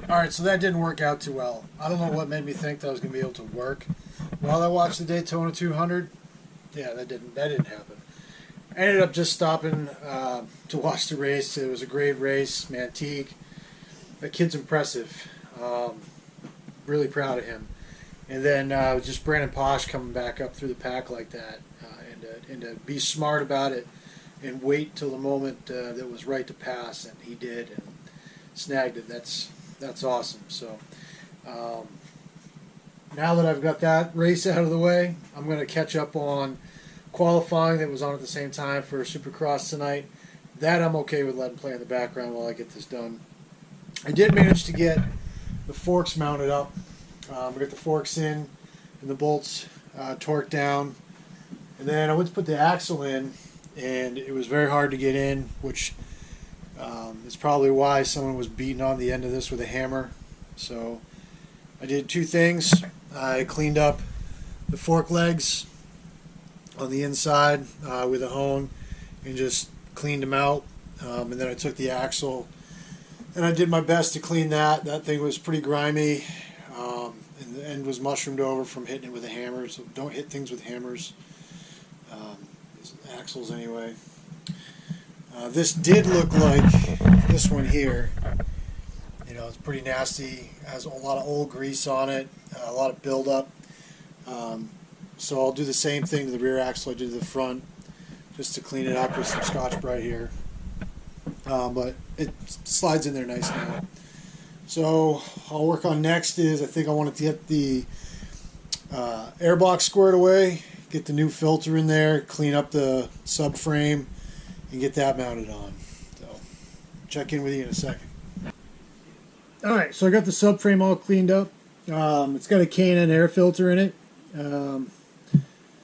Alright, so that didn't work out too well. I don't know what made me think that I was going to be able to work while I watched the Daytona 200. Yeah, that didn't happen. I ended up just stopping to watch the race. It was a great race. Mantique. That kid's impressive. Really proud of him. And then just Brandon Posh coming back up through the pack like that, and to be smart about it and wait till the moment that was right to pass, and he did and snagged it. That's awesome. So now that I've got that race out of the way, I'm going to catch up on qualifying that was on at the same time for Supercross tonight. That I'm okay with letting play in the background while I get this done. I did manage to get the forks mounted up. We got the forks in and the bolts torqued down. And then I went to put the axle in, and it was very hard to get in, which is probably why someone was beating on the end of this with a hammer. So I did two things. I cleaned up the fork legs on the inside with a hone and just cleaned them out. And then I took the axle and I did my best to clean that. That thing was pretty grimy, and the end was mushroomed over from hitting it with a hammer. So don't hit things with hammers. Axles anyway. This did look like this one here. You know, it's pretty nasty. Has a lot of old grease on it, a lot of buildup. So I'll do the same thing to the rear axle I did to the front, just to clean it up with some Scotch-Brite here. But it slides in there nice now. So I'll work on next is I think I want to get the airbox squared away, get the new filter in there, clean up the subframe, and get that mounted on. So check in with you in a second. Alright, so I got the subframe all cleaned up. It's got a K&N air filter in it.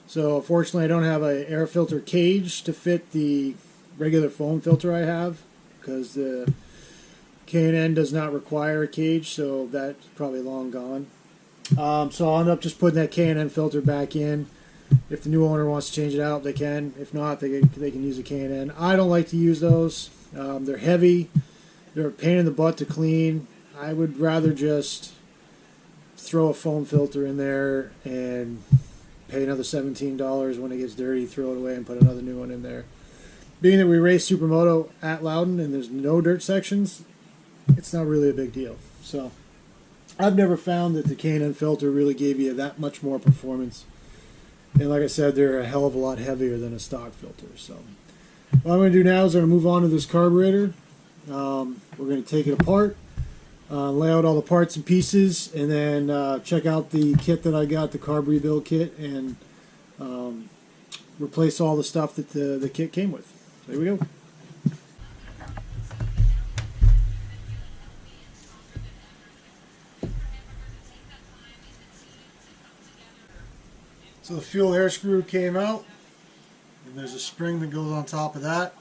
So unfortunately I don't have an air filter cage to fit the regular foam filter I have, because the K&N does not require a cage, so that's probably long gone. So I'll end up just putting that K&N filter back in. If the new owner wants to change it out, they can. If not, they can use a K&N. I don't like to use those. They're heavy. They're a pain in the butt to clean. I would rather just throw a foam filter in there and pay another $17 when it gets dirty, throw it away, and put another new one in there. Being that we race Supermoto at Loudon and there's no dirt sections, it's not really a big deal. So I've never found that the K&N filter really gave you that much more performance. And like I said, they're a hell of a lot heavier than a stock filter. So what I'm going to do now is I'm going to move on to this carburetor. We're going to take it apart, lay out all the parts and pieces, and then check out the kit that I got, the carb rebuild kit, and replace all the stuff that the kit came with. So here we go. So the fuel air screw came out, and there's a spring that goes on top of that.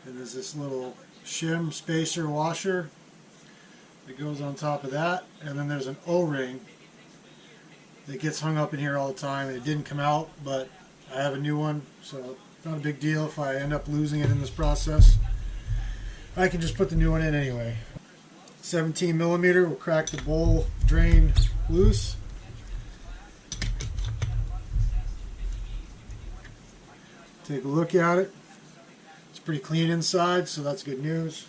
And there's this little shim spacer washer that goes on top of that. And then there's an O-ring that gets hung up in here all the time. It didn't come out, but I have a new one, so it's not a big deal if I end up losing it in this process. I can just put the new one in anyway. 17 millimeter will crack the bowl drain loose. Take a look at it. It's pretty clean inside, so that's good news.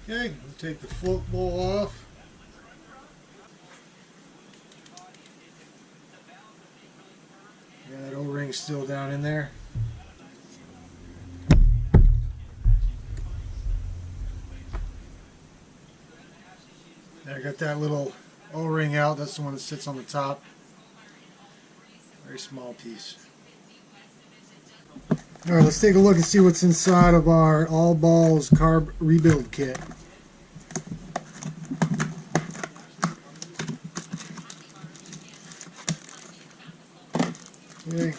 Okay, we'll take the float bowl off. Yeah, that O-ring's still down in there. There, I got that little O-ring out. That's the one that sits on the top. Very small piece. Alright, let's take a look and see what's inside of our All Balls carb rebuild kit. Okay.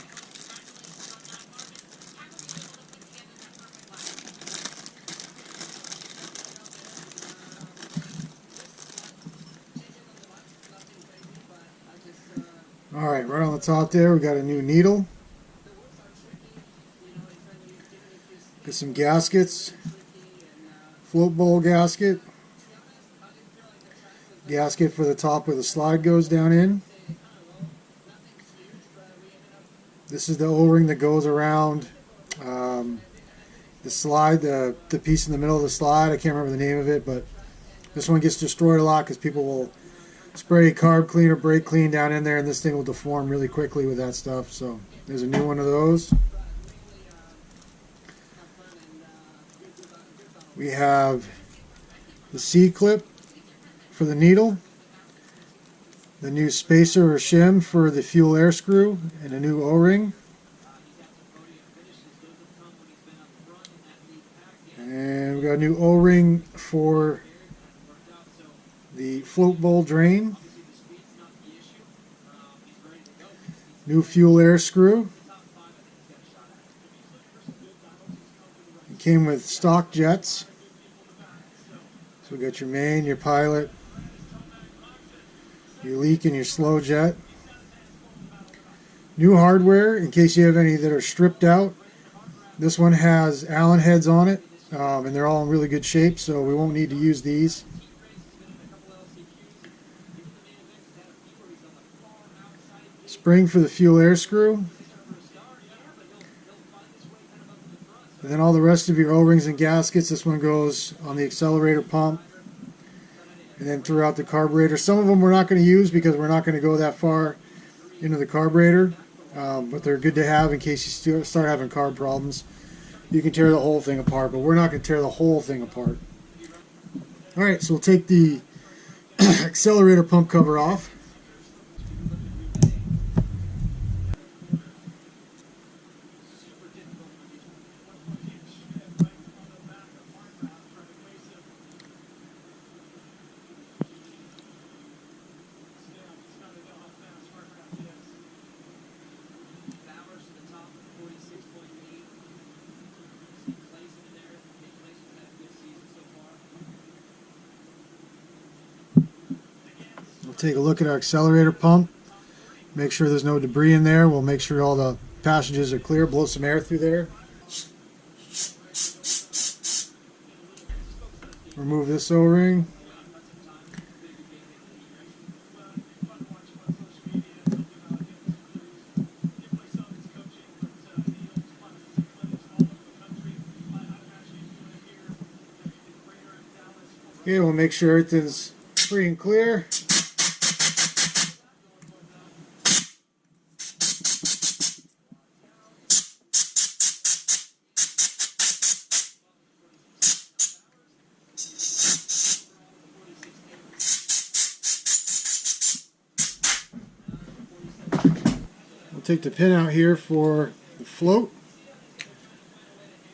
Alright, right on the top there we got a new needle. Got some gaskets. Float bowl gasket. Gasket for the top where the slide goes down in. This is the O-ring that goes around the slide, the piece in the middle of the slide. I can't remember the name of it, but this one gets destroyed a lot because people will spray carb clean or brake clean down in there, and this thing will deform really quickly with that stuff. So there's a new one of those. We have the C-clip for the needle, the new spacer or shim for the fuel air screw, and a new O-ring. And we got a new O-ring for the float bowl drain. New fuel air screw. It came with stock jets. So we got your main, your pilot, your leak, and your slow jet. New hardware in case you have any that are stripped out. This one has Allen heads on it, and they're all in really good shape, so we won't need to use these. Spring for the fuel air screw. And then all the rest of your O-rings and gaskets. This one goes on the accelerator pump and then throughout the carburetor. Some of them we're not going to use because we're not going to go that far into the carburetor, but they're good to have in case you start having carb problems. You can tear the whole thing apart, but we're not going to tear the whole thing apart. Alright, so we'll take the accelerator pump cover off. We'll take a look at our accelerator pump, make sure there's no debris in there. We'll make sure all the passages are clear, blow some air through there. Remove this O-ring. Okay, we'll make sure everything's free and clear. We'll take the pin out here for the float.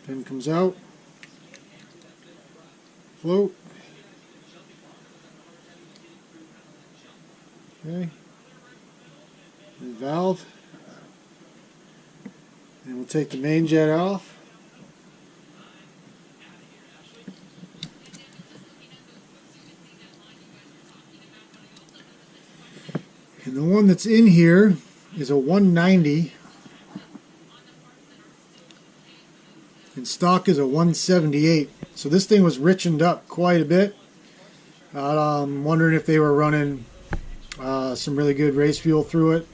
Pin comes out. Float. Okay. And valve. And we'll take the main jet off. And the one that's in here is a 190. And stock is a 178. So this thing was richened up quite a bit. I'm wondering if they were running some really good race fuel through it.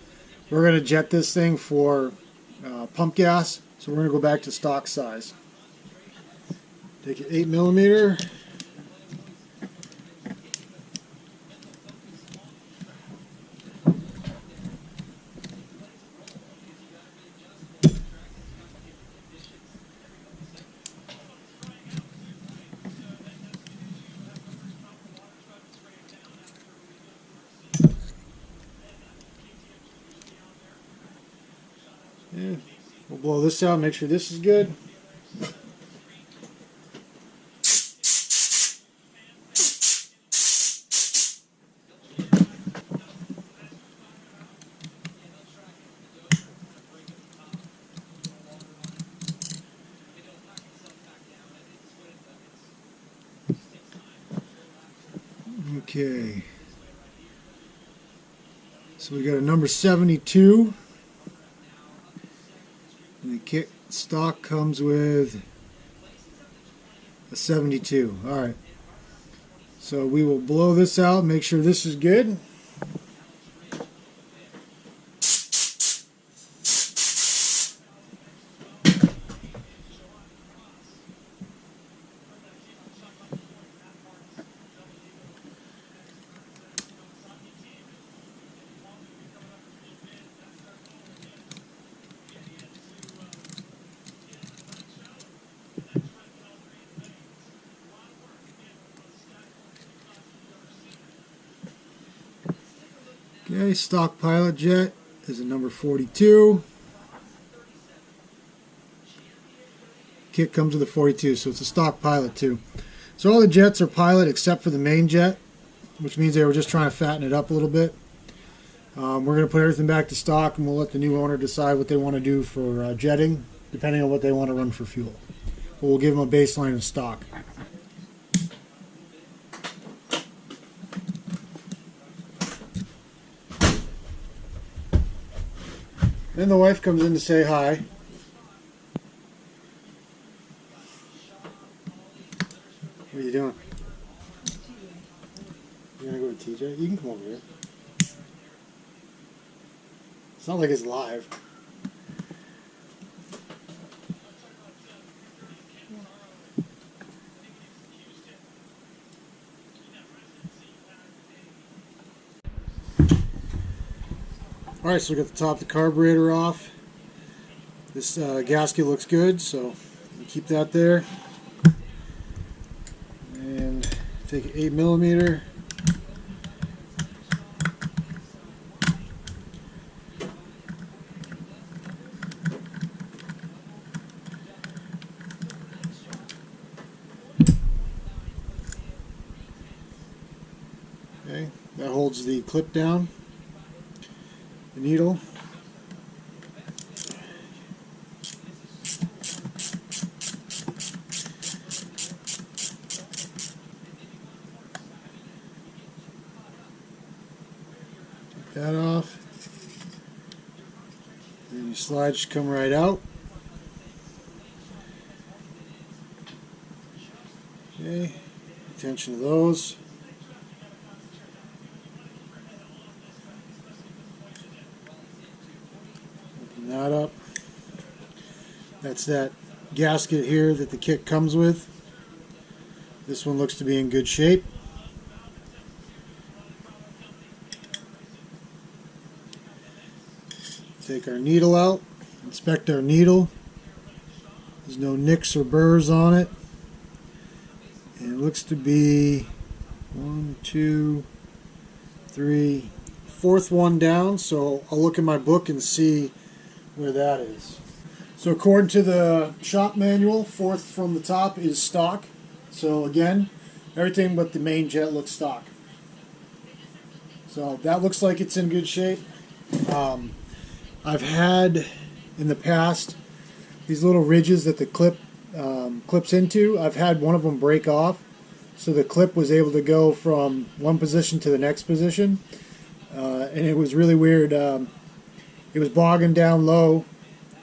We're going to jet this thing for pump gas, so we're going to go back to stock size. Take an 8mm. Yeah, we'll blow this out, make sure this is good. Okay. So we got a number 72. And the kit stock comes with a 72. Alright. So we will blow this out, make sure this is good. Okay, stock pilot jet is a number 42. Kit comes with a 42, so it's a stock pilot too. So all the jets are pilot except for the main jet, which means they were just trying to fatten it up a little bit. We're going to put everything back to stock, and we'll let the new owner decide what they want to do for jetting, depending on what they want to run for fuel. But we'll give them a baseline of stock. Then the wife comes in to say hi. What are you doing? You gonna go with TJ? You can come over here. It's not like it's live. Alright, so we got the top of the carburetor off. This gasket looks good, so we'll keep that there. And take an 8mm. Okay, that holds the clip down, the needle. Take that off. And your slides should come right out. Okay, attention to those. Open that up. That's that gasket here that the kit comes with. This one looks to be in good shape. Take our needle out, inspect our needle. There's no nicks or burrs on it. And it looks to be 1, 2, 3, fourth one down, so I'll look in my book and see where that is. So according to the shop manual, fourth from the top is stock. So again, everything but the main jet looks stock. So that looks like it's in good shape. I've had in the past these little ridges that the clip clips into. I've had one of them break off, so the clip was able to go from one position to the next position, and it was really weird. It was bogging down low,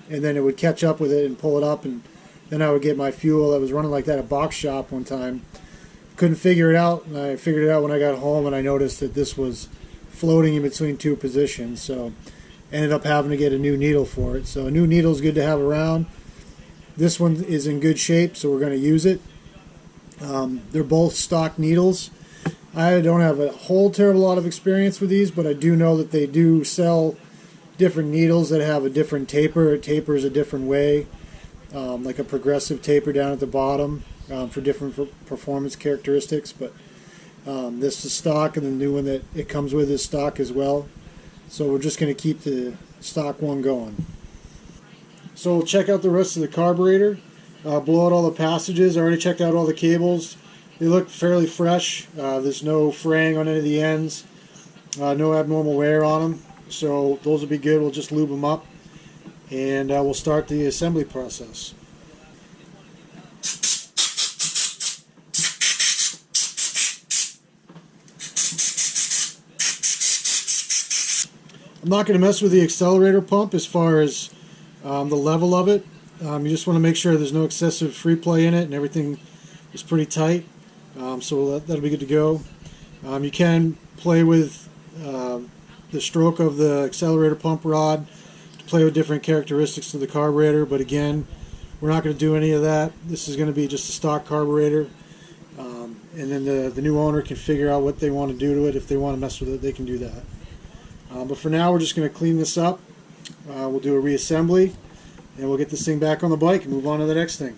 and then it would catch up with it and pull it up, and then I would get my fuel. I was running like that at box shop one time. Couldn't figure it out, and I figured it out when I got home, and I noticed that this was floating in between two positions, so ended up having to get a new needle for it. So a new needle is good to have around. This one is in good shape, so we're going to use it. They're both stock needles. I don't have a whole terrible lot of experience with these, but I do know that they do sell different needles that have a different taper. It tapers a different way, like a progressive taper down at the bottom for different performance characteristics. But this is stock, and the new one that it comes with is stock as well. So we're just going to keep the stock one going. So we'll check out the rest of the carburetor, blow out all the passages. I already checked out all the cables. They look fairly fresh. There's no fraying on any of the ends, no abnormal wear on them. So those will be good. We'll just lube them up, and we'll start the assembly process. I'm not going to mess with the accelerator pump as far as the level of it. You just want to make sure there's no excessive free play in it and everything is pretty tight. So that'll be good to go. You can play with the stroke of the accelerator pump rod to play with different characteristics of the carburetor, but again, we're not going to do any of that. This is going to be just a stock carburetor, and then the new owner can figure out what they want to do to it. If they want to mess with it, they can do that. But for now, we're just going to clean this up. We'll do a reassembly, and we'll get this thing back on the bike and move on to the next thing.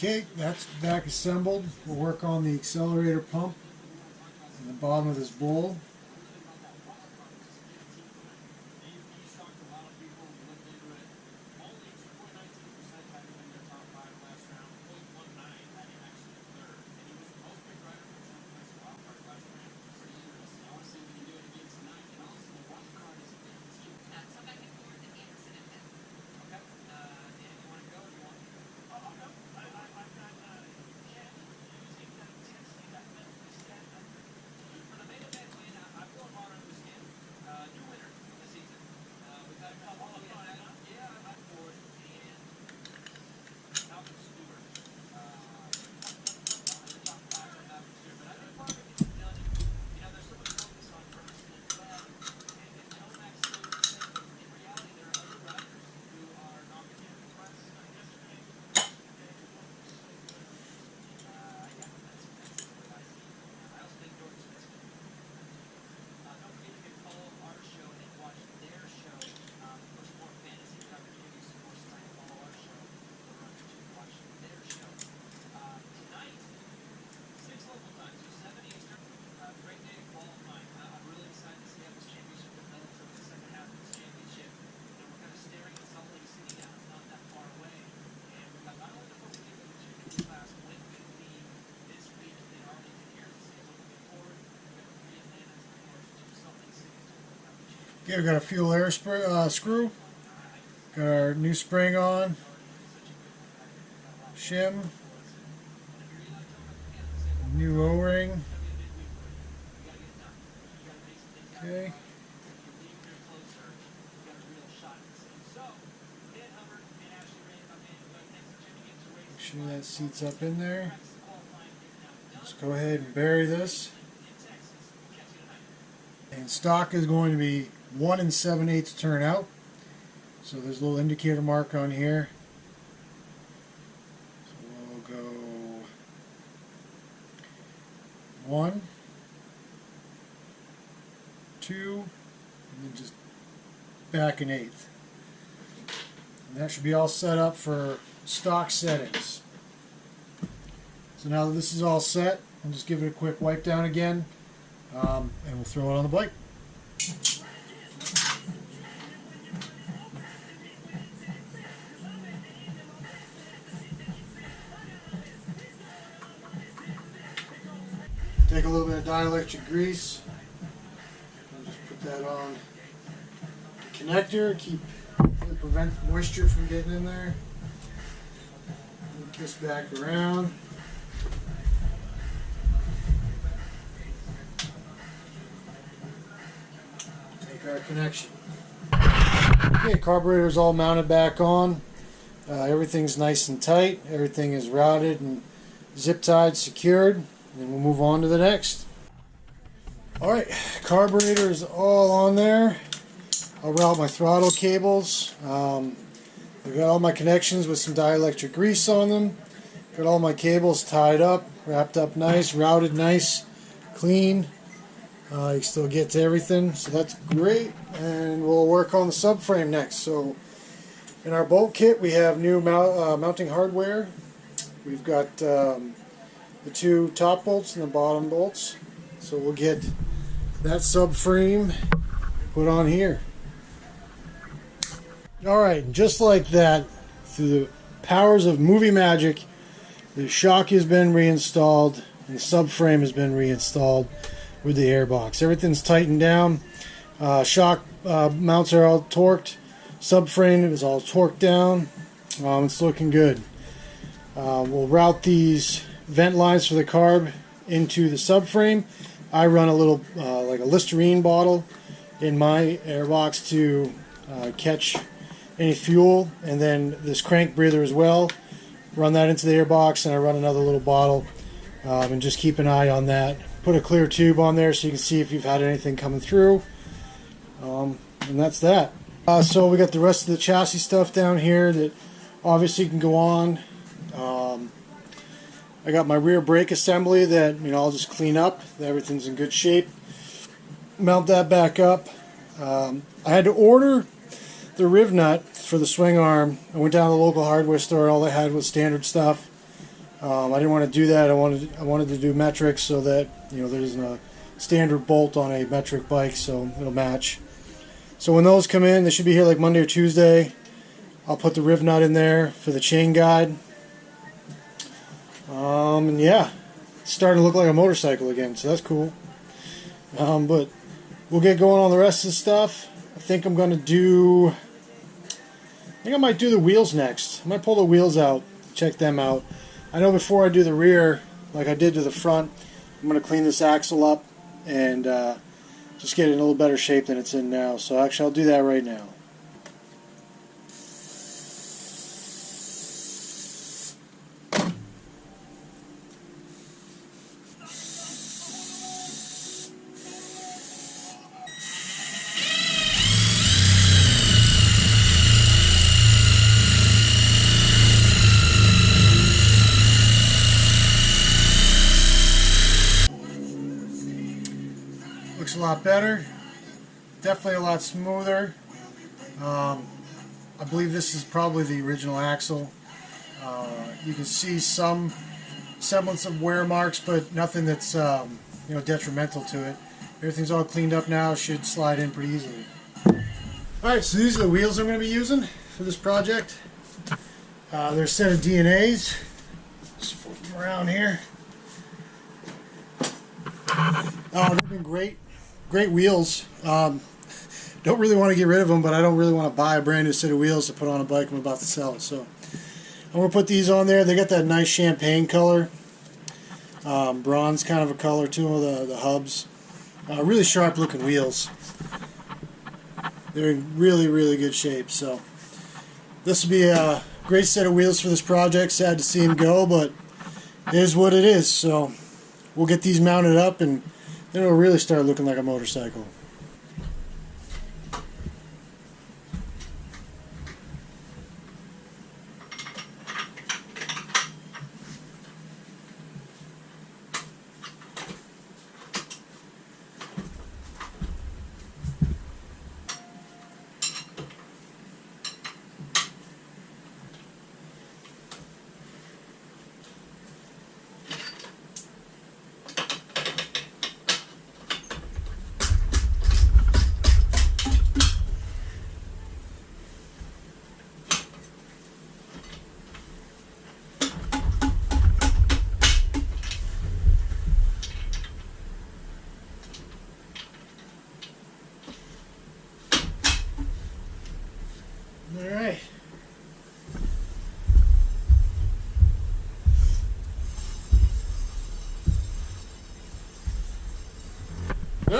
Okay, that's back assembled. We'll work on the accelerator pump in the bottom of this bowl. Okay, we got a fuel air screw. Got our new spring on. Shim. New O-ring. Okay. Make sure that seat's up in there. Let's go ahead and bury this. And stock is going to be 1 7/8 turnout. So there's a little indicator mark on here. So we'll go 1, 2, and then just back an 1/8. And that should be all set up for stock settings. So now that this is all set, I'll just give it a quick wipe down again, and we'll throw it on the bike. Take a little bit of dielectric grease, and just put that on the connector, prevent moisture from getting in there. Move this back around. Take our connection. Okay, carburetor is all mounted back on. Everything's nice and tight. Everything is routed and zip tied, secured. And we'll move on to the next. Alright, carburetor is all on there. I'll route my throttle cables. I've got all my connections with some dielectric grease on them. Got all my cables tied up, wrapped up nice, routed nice, clean. You can still get to everything, so that's great. And we'll work on the subframe next. So in our bolt kit we have new mounting hardware. We've got the 2 top bolts and the bottom bolts. So we'll get that subframe put on here. Alright, just like that, through the powers of movie magic, the shock has been reinstalled and the subframe has been reinstalled with the airbox. Everything's tightened down. Shock mounts are all torqued. Subframe is all torqued down. It's looking good. We'll route these vent lines for the carb into the subframe. I run a little like a Listerine bottle in my airbox to catch any fuel, and then this crank breather as well. Run that into the airbox, and I run another little bottle, and just keep an eye on that. Put a clear tube on there so you can see if you've had anything coming through, and that's that. So we got the rest of the chassis stuff down here that obviously can go on. I got my rear brake assembly that I'll just clean up. Everything's in good shape. Mount that back up. I had to order the riv nut for the swing arm. I went down to the local hardware store. All they had was standard stuff. I didn't want to do that. I wanted to do metric so that there isn't a standard bolt on a metric bike, so it'll match. So when those come in, they should be here like Monday or Tuesday. I'll put the riv nut in there for the chain guide. And yeah, it's starting to look like a motorcycle again, so that's cool. But we'll get going on the rest of the stuff. I think I might do the wheels next. I might pull the wheels out, check them out. I know before I do the rear, like I did to the front, I'm going to clean this axle up and just get it in a little better shape than it's in now. So actually I'll do that right now. Looks a lot better, definitely a lot smoother. I believe this is probably the original axle. You can see some semblance of wear marks, but nothing that's detrimental to it. Everything's all cleaned up now, should slide in pretty easily. Alright, so these are the wheels I'm going to be using for this project. They're a set of DNAs. Just flip them around here. They've been great wheels. Don't really want to get rid of them, but I don't really want to buy a brand new set of wheels to put on a bike I'm about to sell. So I'm going to put these on there. They got that nice champagne color, bronze kind of a color to the hubs. Really sharp looking wheels. They're in really, really good shape. So this will be a great set of wheels for this project. Sad to see them go, but it is what it is. So we'll get these mounted up, and then it'll really start looking like a motorcycle.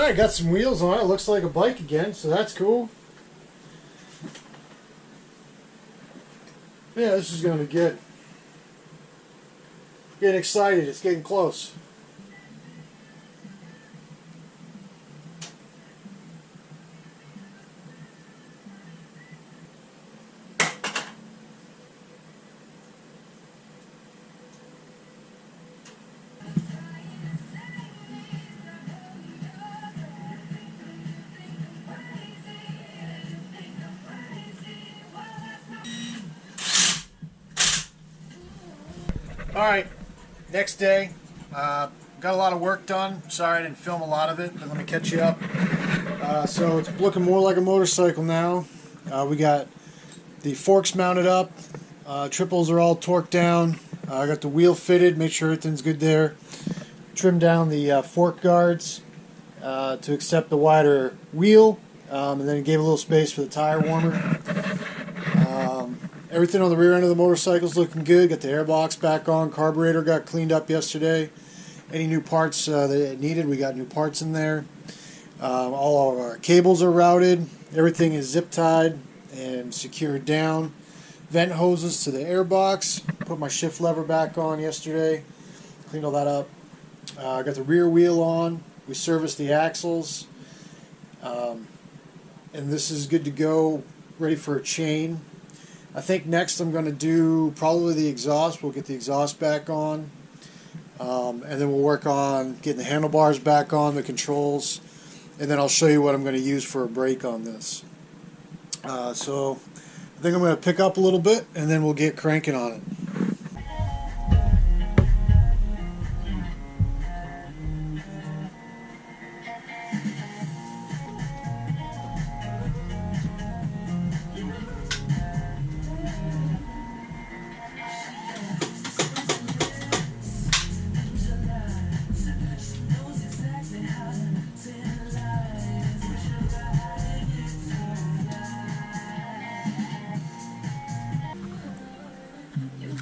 Alright, got some wheels on it. Looks like a bike again, so that's cool. Yeah, this is going to be good. Getting excited. It's getting close. Alright, next day. Got a lot of work done. Sorry I didn't film a lot of it, but let me catch you up. So it's looking more like a motorcycle now. We got the forks mounted up. Triples are all torqued down. I got the wheel fitted, make sure everything's good there. Trimmed down the fork guards to accept the wider wheel. And then gave a little space for the tire warmer. Everything on the rear end of the motorcycle is looking good. Got the airbox back on. Carburetor got cleaned up yesterday. Any new parts that it needed, we got new parts in there. All of our cables are routed. Everything is zip tied and secured down. Vent hoses to the airbox. Put my shift lever back on yesterday. Cleaned all that up. Got the rear wheel on. We serviced the axles. And this is good to go. Ready for a chain. I think next I'm going to do probably the exhaust. We'll get the exhaust back on. And then we'll work on getting the handlebars back on, the controls. And then I'll show you what I'm going to use for a brake on this. So I think I'm going to pick up a little bit and then we'll get cranking on it.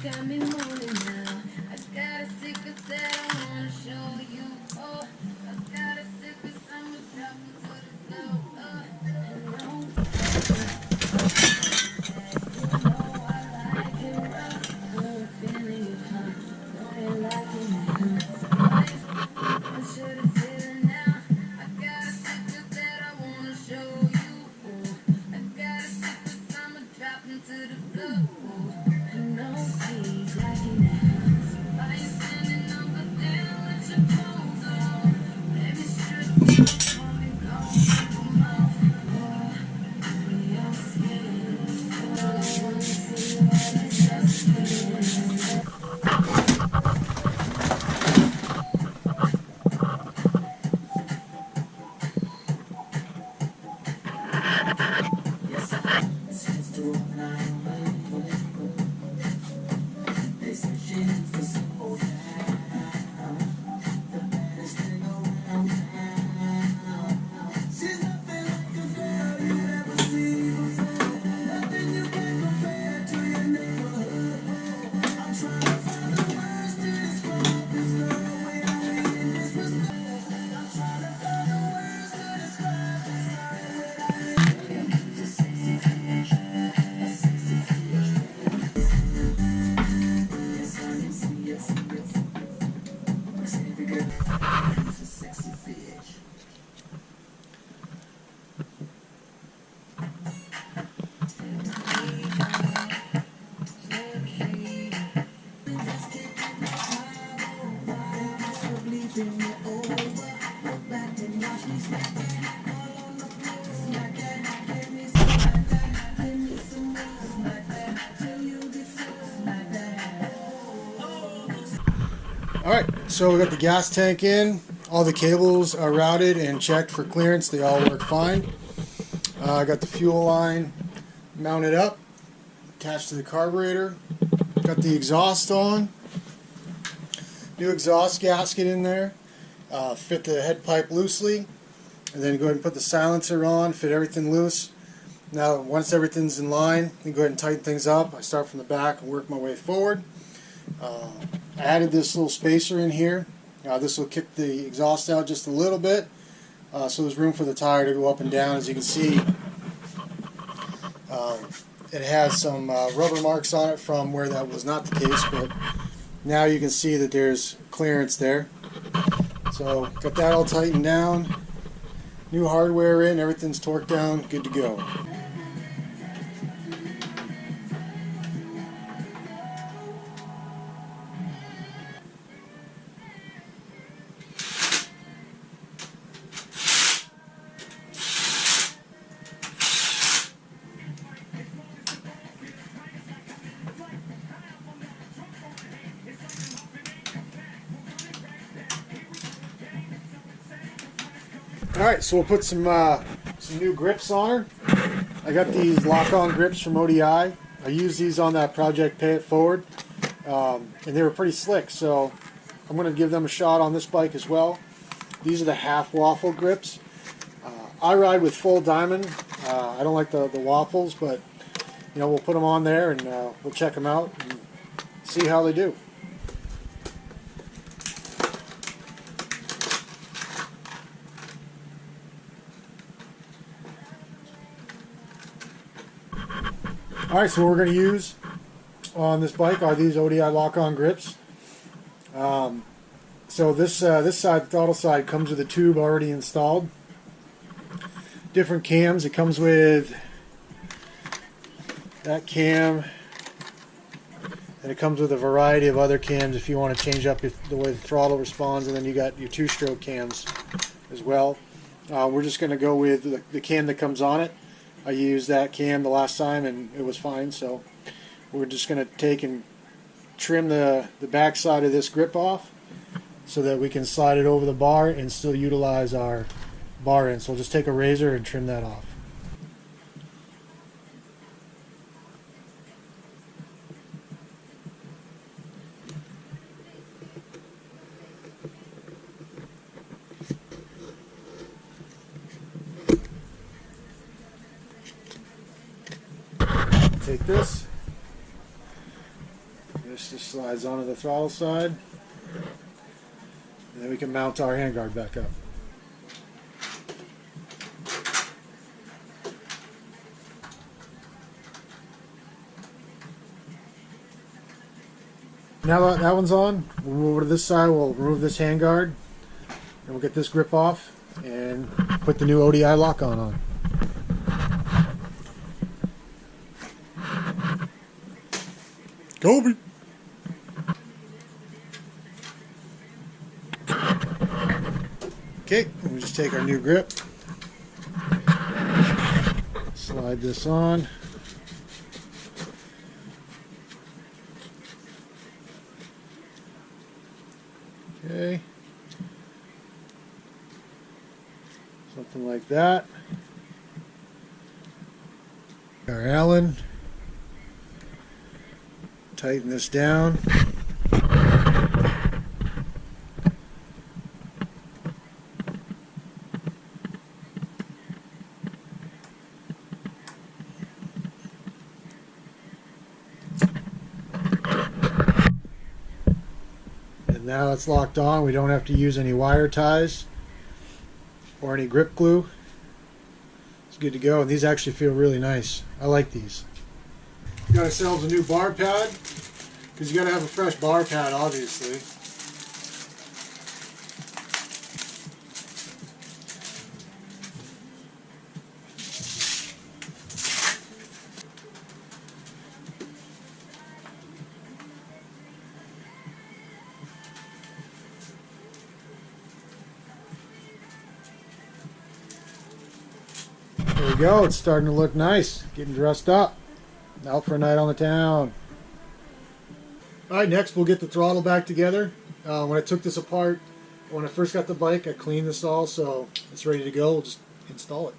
Got me moaning now. I got a secret that I wanna show you. Oh, I got a secret I'm dropping to the floor. You know I like it rough. I'm feeling it, huh? Know you like it, I should have said it now. I got a secret that I wanna show you. Oh, I got a secret I'm dropping to the floor. Alright, so we got the gas tank in. All the cables are routed and checked for clearance. They all work fine. I got the fuel line mounted up, attached to the carburetor. Got the exhaust on. New exhaust gasket in there. Fit the head pipe loosely. And then go ahead and put the silencer on, fit everything loose. Now once everything's in line, you go ahead and tighten things up. I start from the back and work my way forward. I added this little spacer in here. This will kick the exhaust out just a little bit. so there's room for the tire to go up and down. As you can see, it has some rubber marks on it from where that was not the case, but now you can see that there's clearance there. So got that all tightened down, new hardware in, everything's torqued down, good to go. Alright, so we'll put some new grips on her. I got these lock-on grips from ODI. I used these on that Project Pay It Forward, and they were pretty slick, so I'm going to give them a shot on this bike as well. These are the half waffle grips. I ride with full diamond. I don't like the waffles, but you know, we'll put them on there and we'll check them out and see how they do. Alright, so what we're going to use on this bike are these ODI lock-on grips. So this side, the throttle side, comes with a tube already installed. Different cams. It comes with that cam, and it comes with a variety of other cams if you want to change up the way the throttle responds, and then you got your two-stroke cams as well. We're just going to go with the cam that comes on it. I used that cam the last time and it was fine, so we're just going to take and trim the back side of this grip off so that we can slide it over the bar and still utilize our bar end. So we'll just take a razor and trim that off. Take this just slides onto the throttle side, and then we can mount our handguard back up. Now that that one's on, we'll move over to this side, we'll remove this handguard, and we'll get this grip off and put the new ODI lock-on on. Kobe! Okay, we just take our new grip, slide this on. Okay, something like that. Our Allen, tighten this down. And now it's locked on. We don't have to use any wire ties or any grip glue. It's good to go. And these actually feel really nice. I like these. We got ourselves a new bar pad, because you got to have a fresh bar pad, obviously. There we go. It's starting to look nice. Getting dressed up. Out for a night on the town. Alright, next we'll get the throttle back together. When I took this apart, when I first got the bike, I cleaned this all, so it's ready to go. We'll just install it.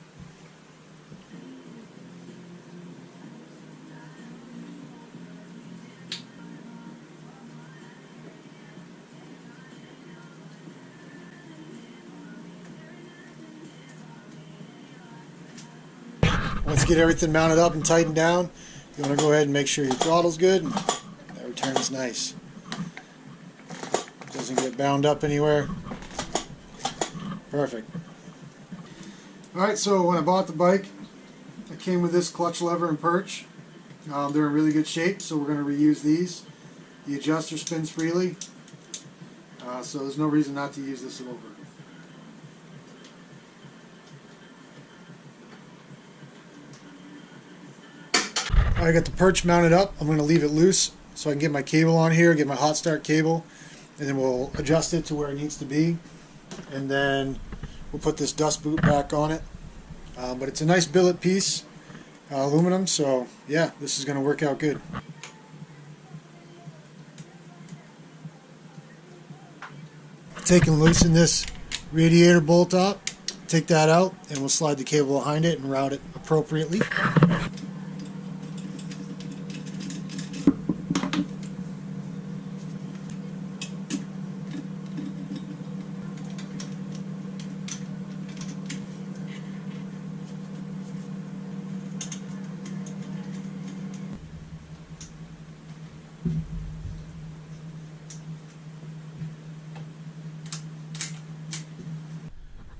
Let's get everything mounted up and tightened down. You want to go ahead and make sure your throttle's good and that return is nice. Doesn't get bound up anywhere. Perfect. Alright, so when I bought the bike, it came with this clutch lever and perch. They're in really good shape, so we're going to reuse these. The adjuster spins freely, so there's no reason not to use this over. I got the perch mounted up. I'm going to leave it loose so I can get my cable on here, get my hot start cable, and then we'll adjust it to where it needs to be. And then we'll put this dust boot back on it. But it's a nice billet piece, aluminum, so yeah, this is going to work out good. Taking loose in this radiator bolt up, take that out, and we'll slide the cable behind it and route it appropriately.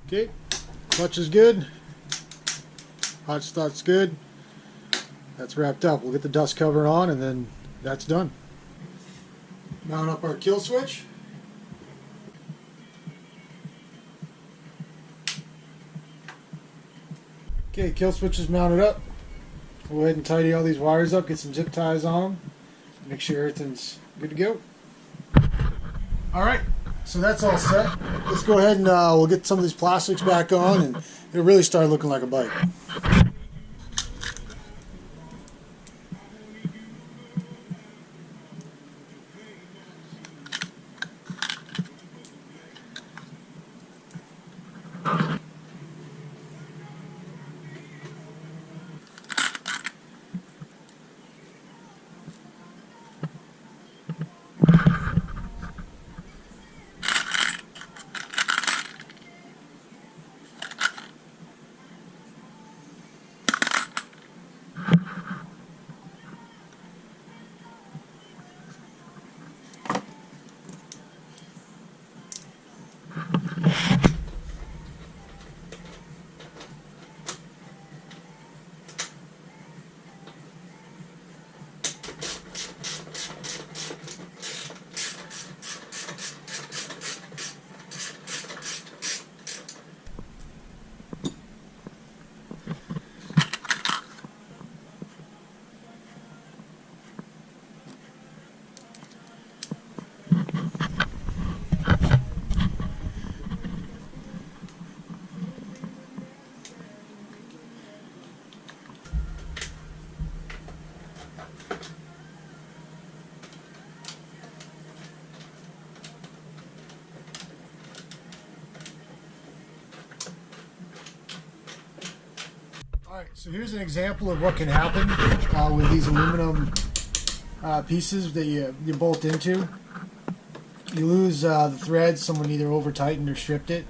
Okay, clutch is good, hot start's good, that's wrapped up. We'll get the dust cover on and then that's done. Mount up our kill switch. Okay, kill switch is mounted up. We'll go ahead and tidy all these wires up, get some zip ties on them, make sure everything's good to go. Alright. So that's all set. Let's go ahead and we'll get some of these plastics back on and it'll really start looking like a bike. Alright, so here's an example of what can happen with these aluminum pieces that you bolt into. You lose the threads, someone either over tightened or stripped it.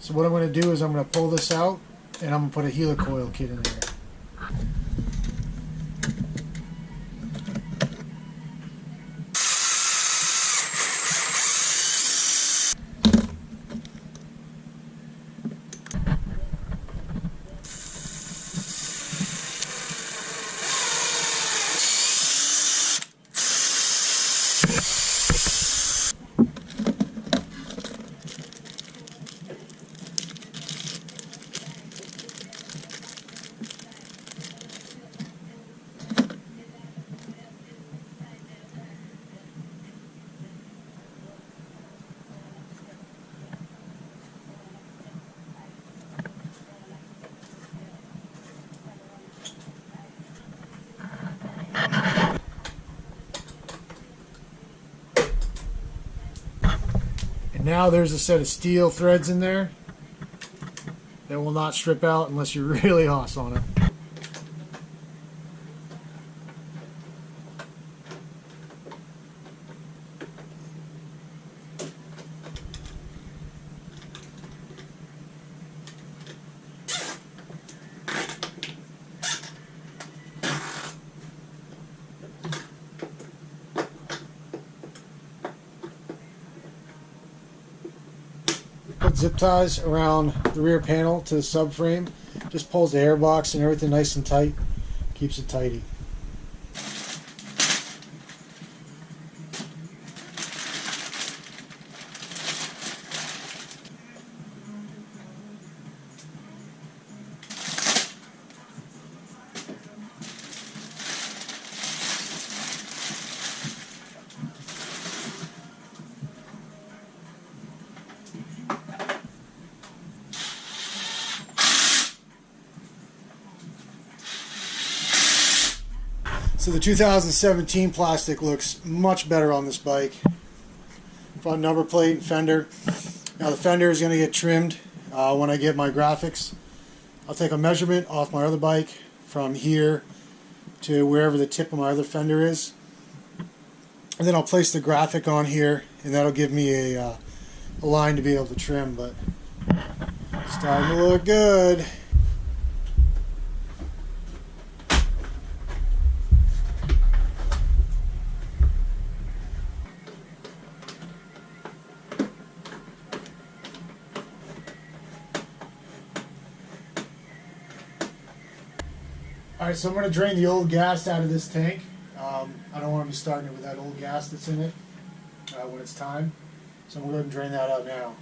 So what I'm going to do is I'm going to pull this out and I'm going to put a helicoil kit in there. And now there's a set of steel threads in there that will not strip out unless you're really hoss on it. Put zip ties around the rear panel to the subframe. Just pulls the airbox and everything nice and tight. Keeps it tidy. So the 2017 plastic looks much better on this bike. Front number plate and fender. Now the fender is going to get trimmed when I get my graphics. I'll take a measurement off my other bike from here to wherever the tip of my other fender is. And then I'll place the graphic on here, and that'll give me a line to be able to trim. But it's starting to look good. Alright, so I'm going to drain the old gas out of this tank. I don't want to be starting it with that old gas that's in it when it's time. So I'm going to go ahead and drain that out now.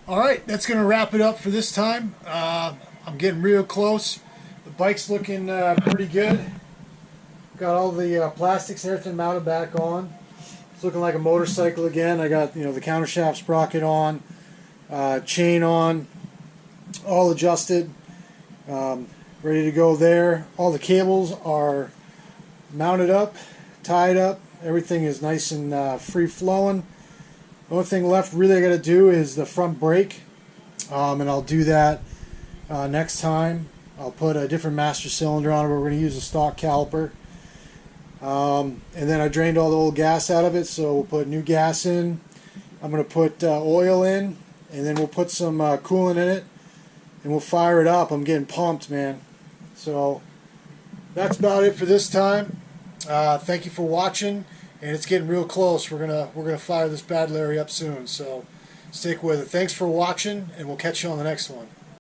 Alright, that's going to wrap it up for this time. I'm getting real close. The bike's looking pretty good. Got all the plastics and everything mounted back on. It's looking like a motorcycle again. I got the countershaft sprocket on, chain on, all adjusted, ready to go there. All the cables are mounted up, tied up. Everything is nice and free flowing. The only thing left really I got to do is the front brake, and I'll do that next time. I'll put a different master cylinder on it, but we're going to use a stock caliper. And then I drained all the old gas out of it, so we'll put new gas in. I'm going to put oil in, and then we'll put some coolant in it, and we'll fire it up. I'm getting pumped, man. So that's about it for this time. Thank you for watching. And it's getting real close. We're gonna fire this bad Larry up soon. So stick with it. Thanks for watching, and we'll catch you on the next one.